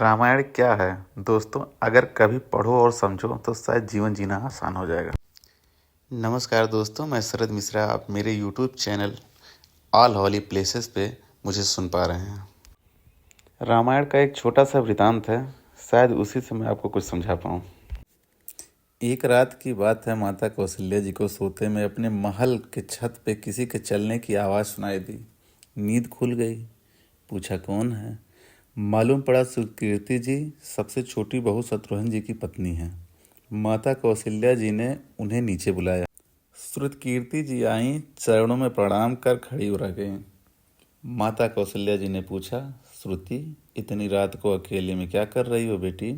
रामायण क्या है दोस्तों? अगर कभी पढ़ो और समझो तो शायद जीवन जीना आसान हो जाएगा। नमस्कार दोस्तों, मैं शरद मिश्रा। आप मेरे यूट्यूब चैनल ऑल हॉली प्लेसेस पे मुझे सुन पा रहे हैं। रामायण का एक छोटा सा वृतांत है, शायद उसी से मैं आपको कुछ समझा पाऊँ। एक रात की बात है, माता कौशल्या जी को सोते में अपने महल के छत पे किसी के चलने की आवाज़ सुनाई दी। नींद खुल गई। पूछा कौन है? मालूम पड़ा सुकीर्ति जी, सबसे छोटी बहू शत्रुघ्न जी की पत्नी है। माता कौशल्या जी ने उन्हें नीचे बुलाया। श्रुतकीर्ति जी आई, चरणों में प्रणाम कर खड़ी रह गई। माता कौशल्या जी ने पूछा, श्रुति, इतनी रात को अकेले में क्या कर रही हो बेटी?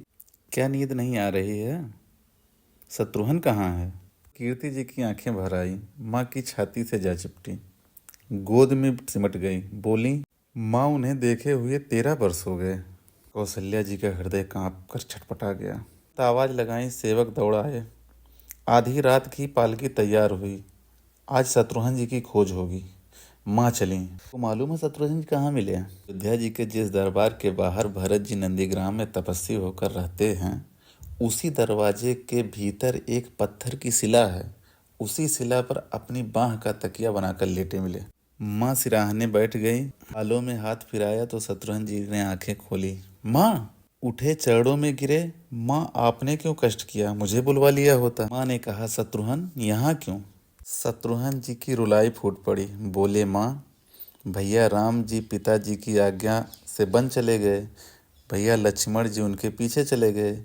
क्या नींद नहीं आ रही है? शत्रुघ्न कहाँ है? कीर्ति जी की आंखें भर आई, माँ की छाती से जा चिपटी, गोद में सिमट गई। बोली, माँ, उन्हें देखे हुए 13 वर्ष हो गए। कौशल्या जी का हृदय कांप कर छटपटा गया। तो आवाज लगाई, सेवक दौड़ आए। आधी रात की पालकी तैयार हुई। आज शत्रुघ्न जी की खोज होगी। माँ चली। तो मालूम है शत्रुघ्न जी कहाँ मिले? अयोध्या जी के जिस दरबार के बाहर भरत जी नंदीग्राम में तपस्वी होकर रहते हैं, उसी दरवाजे के भीतर एक पत्थर की शिला है। उसी शिला पर अपनी बाह का तकिया बनाकर लेटे मिले। माँ सिराहने बैठ गई। बालों में हाथ फिराया तो शत्रुघ्न जी ने आंखें खोली। माँ! उठे, चरणों में गिरे। माँ, आपने क्यों कष्ट किया? मुझे बुलवा लिया होता। माँ ने कहा, शत्रुघ्न यहाँ क्यों? शत्रुघ्न जी की रुलाई फूट पड़ी। बोले, माँ, भैया राम जी पिताजी की आज्ञा से वन चले गए। भैया लक्ष्मण जी उनके पीछे चले गए।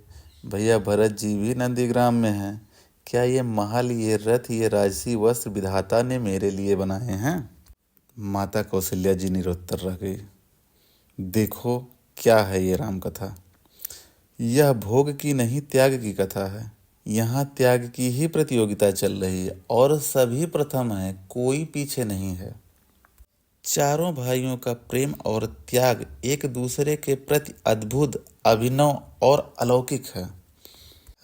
भैया भरत जी भी नंदीग्राम में हैं। क्या ये महल, ये रथ, ये राजसी वस्त्र विधाता ने मेरे लिए बनाए हैं? माता कौशल्या जी निरुत्तर रह गई। देखो क्या है ये राम कथा। यह भोग की नहीं, त्याग की कथा है। यहाँ त्याग की ही प्रतियोगिता चल रही है और सभी प्रथम है, कोई पीछे नहीं है। चारों भाइयों का प्रेम और त्याग एक दूसरे के प्रति अद्भुत, अभिनव और अलौकिक है।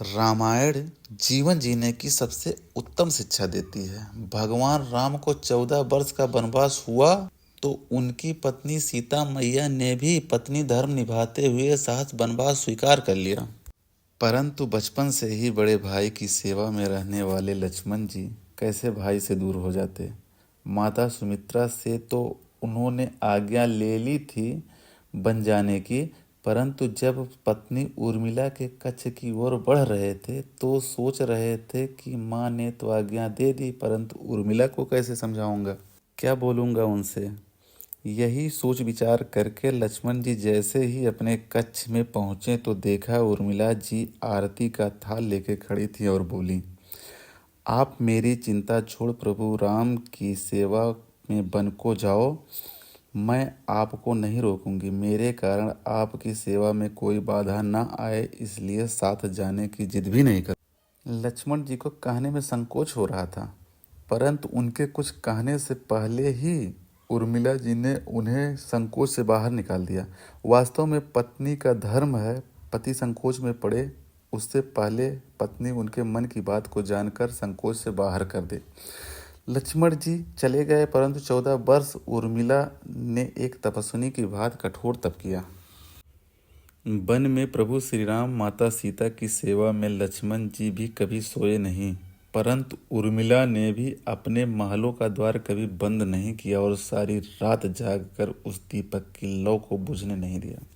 रामायण जीवन जीने की सबसे उत्तम शिक्षा देती है। भगवान राम को 14 वर्ष का वनवास हुआ तो उनकी पत्नी सीता मैया ने भी पत्नी धर्म निभाते हुए साहस वनवास स्वीकार कर लिया। परंतु बचपन से ही बड़े भाई की सेवा में रहने वाले लक्ष्मण जी कैसे भाई से दूर हो जाते? माता सुमित्रा से तो उन्होंने आज्ञा ले ली थी बन जाने की, परंतु जब पत्नी उर्मिला के कक्ष की ओर बढ़ रहे थे तो सोच रहे थे कि माँ ने तो आज्ञा दे दी, परंतु उर्मिला को कैसे समझाऊंगा, क्या बोलूँगा उनसे? यही सोच विचार करके लक्ष्मण जी जैसे ही अपने कक्ष में पहुंचे तो देखा उर्मिला जी आरती का थाल लेके खड़ी थी और बोली, आप मेरी चिंता छोड़ प्रभु राम की सेवा में वन को जाओ। मैं आपको नहीं रोकूंगी। मेरे कारण आपकी सेवा में कोई बाधा ना आए, इसलिए साथ जाने की जिद भी नहीं कर। लक्ष्मण जी को कहने में संकोच हो रहा था, परंतु उनके कुछ कहने से पहले ही उर्मिला जी ने उन्हें संकोच से बाहर निकाल दिया। वास्तव में पत्नी का धर्म है, पति संकोच में पड़े उससे पहले पत्नी उनके मन की बात को जानकर संकोच से बाहर कर दे। लक्ष्मण जी चले गए, परंतु 14 वर्ष उर्मिला ने एक तपस्विनी की भांति कठोर तप किया। वन में प्रभु श्री राम, माता सीता की सेवा में लक्ष्मण जी भी कभी सोए नहीं, परंतु उर्मिला ने भी अपने महलों का द्वार कभी बंद नहीं किया और सारी रात जागकर उस दीपक की लौ को बुझने नहीं दिया।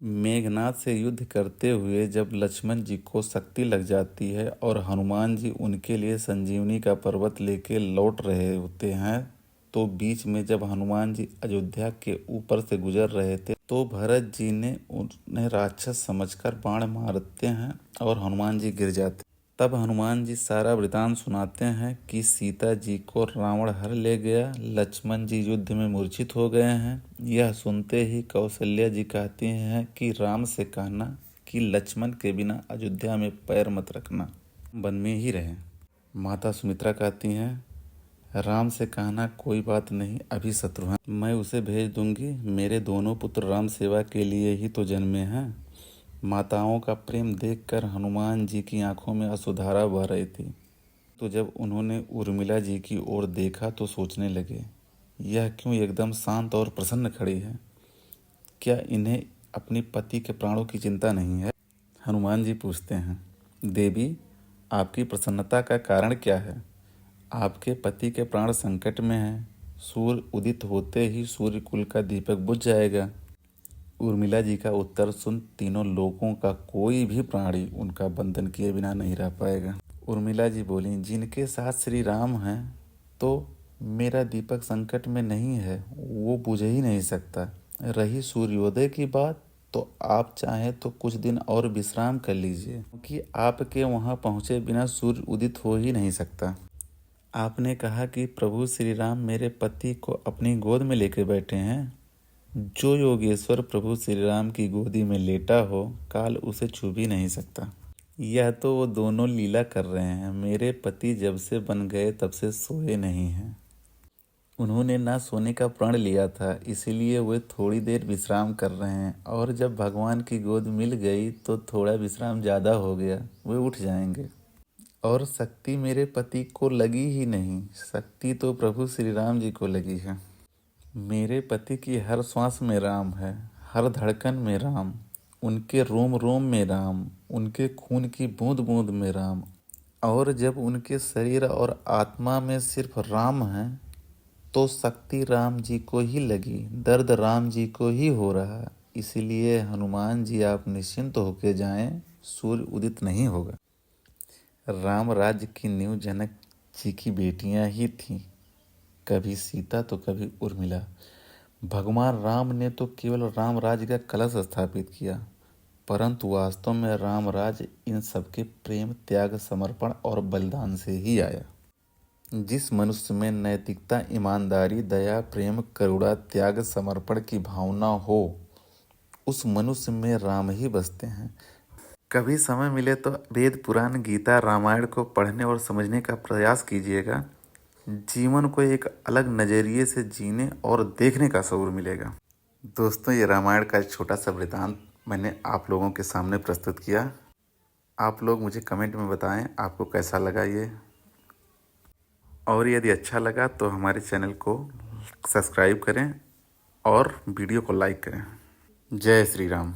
मेघनाथ से युद्ध करते हुए जब लक्ष्मण जी को शक्ति लग जाती है और हनुमान जी उनके लिए संजीवनी का पर्वत लेके लौट रहे होते हैं, तो बीच में जब हनुमान जी अयोध्या के ऊपर से गुजर रहे थे तो भरत जी ने उन्हें राक्षस समझकर बाण मारते हैं और हनुमान जी गिर जाते। तब हनुमान जी सारा वृतांत सुनाते हैं कि सीता जी को रावण हर ले गया, लक्ष्मण जी युद्ध में मूर्छित हो गए हैं। यह सुनते ही कौशल्या जी कहती हैं कि राम से कहना कि लक्ष्मण के बिना अयोध्या में पैर मत रखना, वन में ही रहें। माता सुमित्रा कहती हैं, राम से कहना कोई बात नहीं, अभी शत्रुघ्न मैं उसे भेज दूंगी। मेरे दोनों पुत्र राम सेवा के लिए ही तो जन्मे हैं। माताओं का प्रेम देखकर हनुमान जी की आंखों में अश्रुधारा बह रही थी। तो जब उन्होंने उर्मिला जी की ओर देखा तो सोचने लगे, यह क्यों एकदम शांत और प्रसन्न खड़ी है? क्या इन्हें अपनी पति के प्राणों की चिंता नहीं है। हनुमान जी पूछते हैं, देवी आपकी प्रसन्नता का कारण क्या है? आपके पति के प्राण संकट में हैं। सूर्य उदित होते ही सूर्य कुल का दीपक बुझ जाएगा। उर्मिला जी का उत्तर सुन तीनों लोगों का कोई भी प्राणी उनका बंधन किए बिना नहीं रह पाएगा। उर्मिला जी बोली, जिनके साथ श्री राम हैं तो मेरा दीपक संकट में नहीं है, वो बुझ ही नहीं सकता। रही सूर्योदय की बात, तो आप चाहें तो कुछ दिन और विश्राम कर लीजिए, क्योंकि आपके वहाँ पहुँचे बिना सूर्य उदित हो ही नहीं सकता। आपने कहा कि प्रभु श्री राम मेरे पति को अपनी गोद में लेकर बैठे हैं। जो योगेश्वर प्रभु श्री राम की गोदी में लेटा हो, काल उसे छू भी नहीं सकता। यह तो वो दोनों लीला कर रहे हैं। मेरे पति जब से बन गए तब से सोए नहीं हैं। उन्होंने ना सोने का प्रण लिया था, इसीलिए वे थोड़ी देर विश्राम कर रहे हैं, और जब भगवान की गोद मिल गई तो थोड़ा विश्राम ज़्यादा हो गया, वे उठ जाएंगे। और शक्ति मेरे पति को लगी ही नहीं, शक्ति तो प्रभु श्री राम जी को लगी है। मेरे पति की हर श्वास में राम है, हर धड़कन में राम, उनके रोम रोम में राम, उनके खून की बूंद बूंद में राम। और जब उनके शरीर और आत्मा में सिर्फ राम है, तो शक्ति राम जी को ही लगी, दर्द राम जी को ही हो रहा। इसलिए हनुमान जी आप निश्चिंत होकर जाएं, सूर्य उदित नहीं होगा। राम राज्य की नींव जनक जी की बेटियां ही थीं, कभी सीता तो कभी उर्मिला। भगवान राम ने तो केवल राम राज्य का कलश स्थापित किया, परंतु वास्तव में राम राज्य इन सबके प्रेम, त्याग, समर्पण और बलिदान से ही आया। जिस मनुष्य में नैतिकता, ईमानदारी, दया, प्रेम, करुणा, त्याग, समर्पण की भावना हो, उस मनुष्य में राम ही बसते हैं। कभी समय मिले तो वेद, पुराण, गीता, रामायण को पढ़ने और समझने का प्रयास कीजिएगा। जीवन को एक अलग नज़रिए से जीने और देखने का शऊर मिलेगा। दोस्तों, ये रामायण का एक छोटा सा वृतांत मैंने आप लोगों के सामने प्रस्तुत किया। आप लोग मुझे कमेंट में बताएं आपको कैसा लगा ये, और यदि अच्छा लगा तो हमारे चैनल को सब्सक्राइब करें और वीडियो को लाइक करें। जय श्री राम।